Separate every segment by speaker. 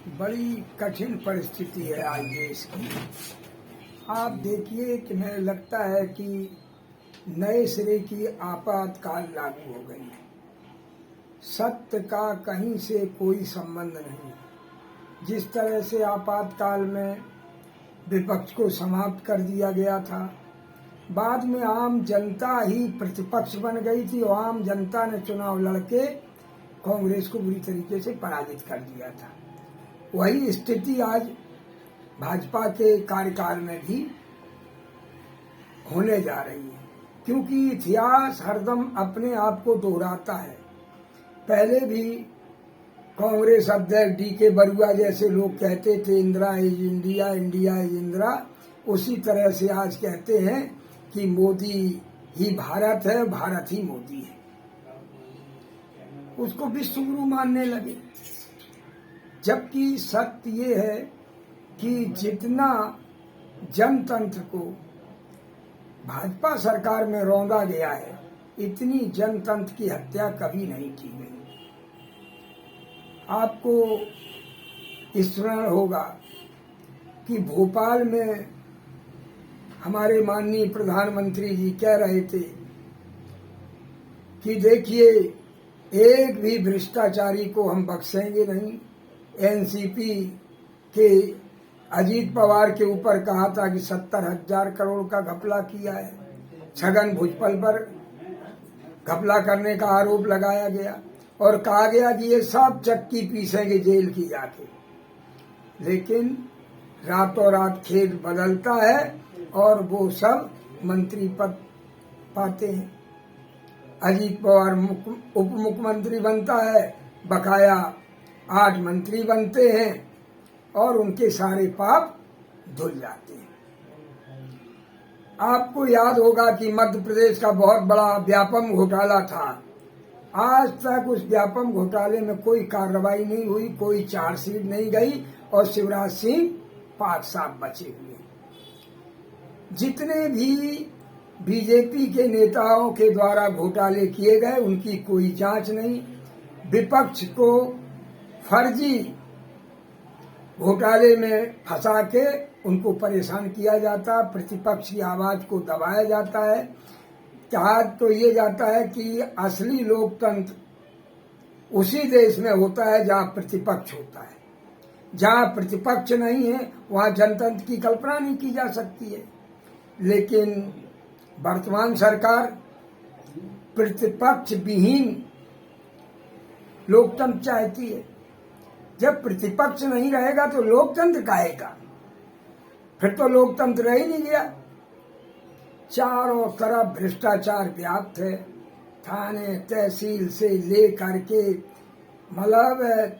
Speaker 1: बड़ी कठिन परिस्थिति है आज देश की। आप देखिए कि मुझे लगता है कि नए सिरे की आपातकाल लागू हो गई है। सत्य का कहीं से कोई संबंध नहीं। जिस तरह से आपातकाल में विपक्ष को समाप्त कर दिया गया था, बाद में आम जनता ही प्रतिपक्ष बन गई थी और आम जनता ने चुनाव लड़के कांग्रेस को बुरी तरीके से पराजित कर दिया था। वही स्थिति आज भाजपा के कार्यकाल में भी होने जा रही है, क्योंकि इतिहास हरदम अपने आप को दोहराता है। पहले भी कांग्रेस अध्यक्ष डी.के. बरुआ जैसे लोग कहते थे Indira is India, India is Indira. उसी तरह से आज कहते हैं कि मोदी ही भारत है, भारत ही मोदी है। उसको विश्व गुरु मानने लगे, जबकि सत्य ये है कि जितना जनतंत्र को भाजपा सरकार में रौंदा गया है, इतनी जनतंत्र की हत्या कभी नहीं की गई। आपको स्मरण होगा कि भोपाल में हमारे माननीय प्रधानमंत्री जी कह रहे थे कि देखिए, एक भी भ्रष्टाचारी को हम बख्शेंगे नहीं। एनसीपी के अजीत पवार के ऊपर कहा था कि 70,000 करोड़ का घपला किया है। छगन भुजबल पर घपला करने का आरोप लगाया गया और कहा गया कि ये सब चक्की पीसेंगे जेल की जाके। लेकिन रातों रात खेल बदलता है और वो सब मंत्री पद पाते हैं। अजीत पवार उप मुख्यमंत्री बनता है, बकाया 8 मंत्री बनते हैं और उनके सारे पाप धुल जाते हैं। आपको याद होगा कि मध्य प्रदेश का बहुत बड़ा व्यापम घोटाला था। आज तक उस व्यापम घोटाले में कोई कार्रवाई नहीं हुई, कोई चार्जशीट नहीं गई और शिवराज सिंह पाक साफ बचे हुए। जितने भी बीजेपी के नेताओं के द्वारा घोटाले किए गए, उनकी कोई जांच नहीं। विपक्ष को फर्जी घोटाले में फंसा के उनको परेशान किया जाता, प्रतिपक्ष की आवाज को दबाया जाता है। कहा तो ये जाता है कि असली लोकतंत्र उसी देश में होता है जहां प्रतिपक्ष होता है। जहां प्रतिपक्ष नहीं है, वहां जनतंत्र की कल्पना नहीं की जा सकती है। लेकिन वर्तमान सरकार प्रतिपक्ष विहीन लोकतंत्र चाहती है। जब प्रतिपक्ष नहीं रहेगा तो लोकतंत्र काहे का? फिर तो लोकतंत्र रह ही नहीं गया। चारों तरफ भ्रष्टाचार व्याप्त है, थाने तहसील से लेकर के मतलब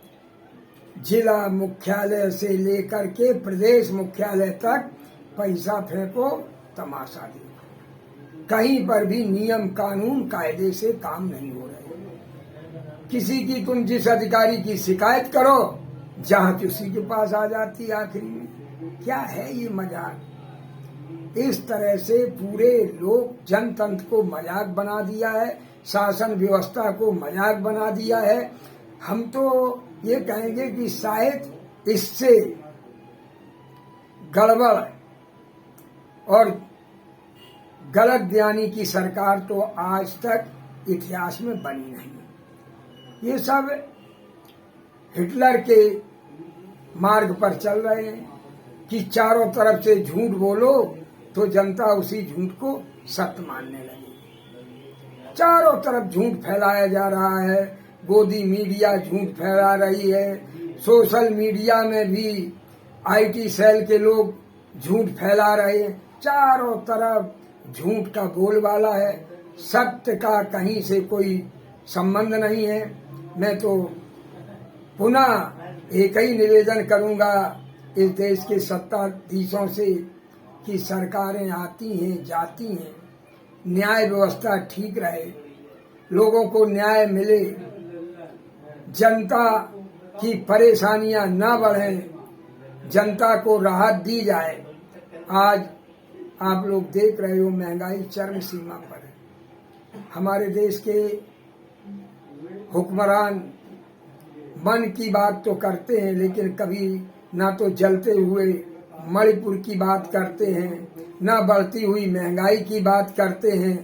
Speaker 1: जिला मुख्यालय से लेकर के प्रदेश मुख्यालय तक पैसा फेंको, तमाशा देखो। कहीं पर भी नियम कानून कायदे से काम नहीं हो रहे। किसी की तुम जिस अधिकारी की शिकायत करो, जांच उसी के पास आ जाती आखिरी में। क्या है ये मजाक? इस तरह से पूरे लोग जनतंत्र को मजाक बना दिया है, शासन व्यवस्था को मजाक बना दिया है। हम तो ये कहेंगे कि शायद इससे गड़बड़ और गलत बयानी की सरकार तो आज तक इतिहास में बनी नहीं। ये सब हिटलर के मार्ग पर चल रहे हैं कि चारों तरफ से झूठ बोलो तो जनता उसी झूठ को सत्य मानने लगी। चारों तरफ झूठ फैलाया जा रहा है। गोदी मीडिया झूठ फैला रही है। सोशल मीडिया में भी आईटी सेल के लोग झूठ फैला रहे हैं। चारों तरफ झूठ का बोलबाला है। सत्य का कहीं से कोई संबंध नहीं है। मैं तो पुनः एक ही निवेदन करूंगा इस देश के सत्ताधीशों से कि सरकारें आती हैं जाती हैं, न्याय व्यवस्था ठीक रहे, लोगों को न्याय मिले, जनता की परेशानियां न बढ़ें, जनता को राहत दी जाए। आज आप लोग देख रहे हो महंगाई चरम सीमा पर है। हमारे देश के हुक्मरान वन की बात तो करते हैं, लेकिन कभी ना तो जलते हुए मणिपुर की बात करते हैं, ना बढ़ती हुई महंगाई की बात करते हैं,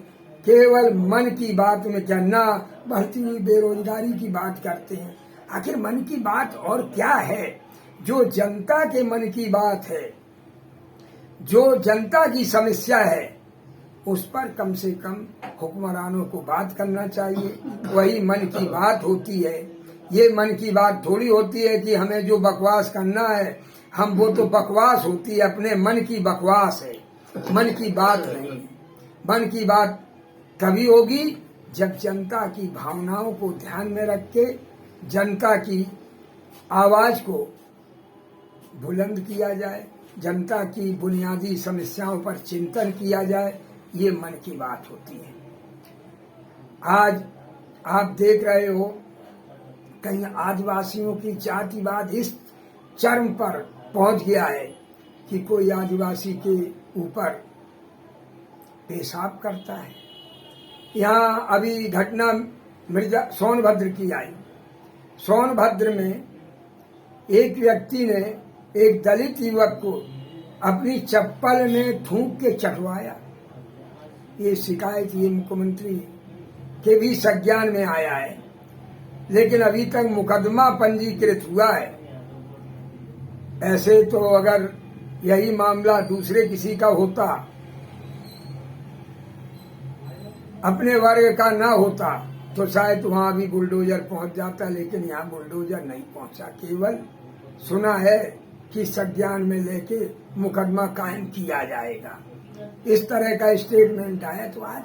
Speaker 1: केवल मन की बात में क्या, ना बढ़ती हुई बेरोजगारी की बात करते हैं। आखिर मन की बात और क्या है? जो जनता के मन की बात है, जो जनता की समस्या है, उस पर कम से कम हुक्मरानों को बात करना चाहिए। वही मन की बात होती है। ये मन की बात थोड़ी होती है कि हमें जो बकवास करना है हम, वो तो बकवास होती है, अपने मन की बकवास है, मन की बात नहीं। मन की बात तभी होगी जब जनता की भावनाओं को ध्यान में रख के जनता की आवाज को बुलंद किया जाए, जनता की बुनियादी समस्याओं पर चिंतन किया जाए। ये मन की बात होती है। आज आप देख रहे हो कहीं आदिवासियों की जातिवाद इस चरम पर पहुंच गया है कि कोई आदिवासी के ऊपर पेशाब करता है। यहाँ अभी घटना सोनभद्र की आई। सोनभद्र में एक व्यक्ति ने एक दलित युवक को अपनी चप्पल में थूक के चटवाया। ये शिकायत ये मुख्यमंत्री के भी संज्ञान में आया है, लेकिन अभी तक मुकदमा पंजीकृत हुआ है। ऐसे तो अगर यही मामला दूसरे किसी का होता, अपने वर्ग का ना होता, तो शायद वहां भी बुलडोजर पहुंच जाता, लेकिन यहाँ बुलडोजर नहीं पहुंचा। केवल सुना है कि संज्ञान में लेके मुकदमा कायम किया जाएगा। इस तरह का स्टेटमेंट आया। तो आज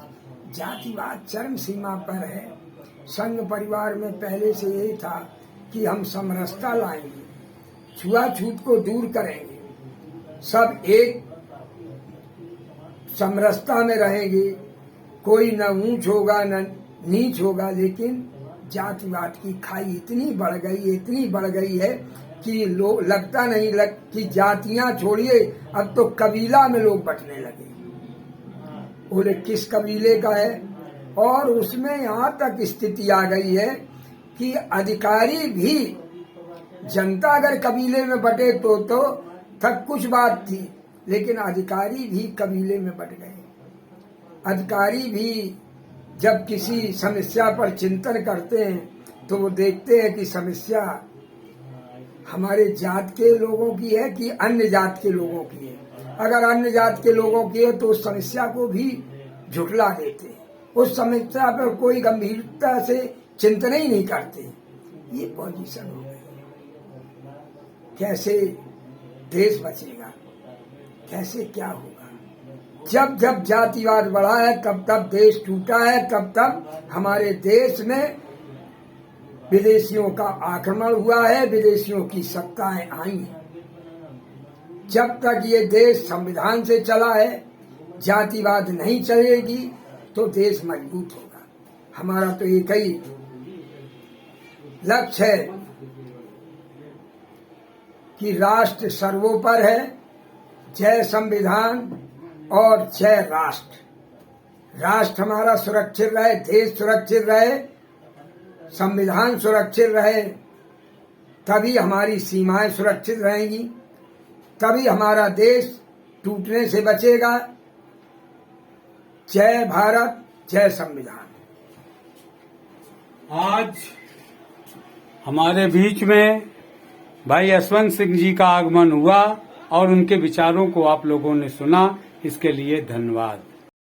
Speaker 1: जातिवाद चरम सीमा पर है। संघ परिवार में पहले से यही था कि हम समरसता लाएंगे, छुआछूत को दूर करेंगे, सब एक समरसता में रहेंगे, कोई न ऊंच होगा न नीच होगा। लेकिन जातिवाद की खाई इतनी बढ़ गई है कि लोग लगता नहीं कि जातियां छोड़िए, अब तो कबीला में लोग बंटने लगे। बोले किस कबीले का है? और उसमें यहाँ तक स्थिति आ गई है कि अधिकारी भी, जनता अगर कबीले में बटे तो तक कुछ बात थी, लेकिन अधिकारी भी कबीले में बट गए। अधिकारी भी जब किसी समस्या पर चिंतन करते हैं तो वो देखते हैं कि समस्या हमारे जात के लोगों की है कि अन्य जात के लोगों की है। अगर अन्य जात के लोगों की है तो उस समस्या को भी झुठला देते, उस समस्या पर कोई गंभीरता से चिंतन ही नहीं करते। ये पोजीशन हो गई। कैसे देश बचेगा? कैसे क्या होगा? जब जब जातिवाद बढ़ा है तब तब देश टूटा है, तब तब हमारे देश में विदेशियों का आक्रमण हुआ है, विदेशियों की सत्ताएं आई हैं। जब तक ये देश संविधान से चला है, जातिवाद नहीं चलेगी तो देश मजबूत होगा। हमारा तो एक ही लक्ष्य है कि राष्ट्र सर्वोपरि है, जय संविधान और जय राष्ट्र। राष्ट्र हमारा सुरक्षित रहे, देश सुरक्षित रहे, संविधान सुरक्षित रहे, तभी हमारी सीमाएं सुरक्षित रहेंगी, तभी हमारा देश टूटने से बचेगा। जय भारत, जय संविधान।
Speaker 2: आज हमारे बीच में भाई यशवंत सिंह जी का आगमन हुआ और उनके विचारों को आप लोगों ने सुना, इसके लिए धन्यवाद।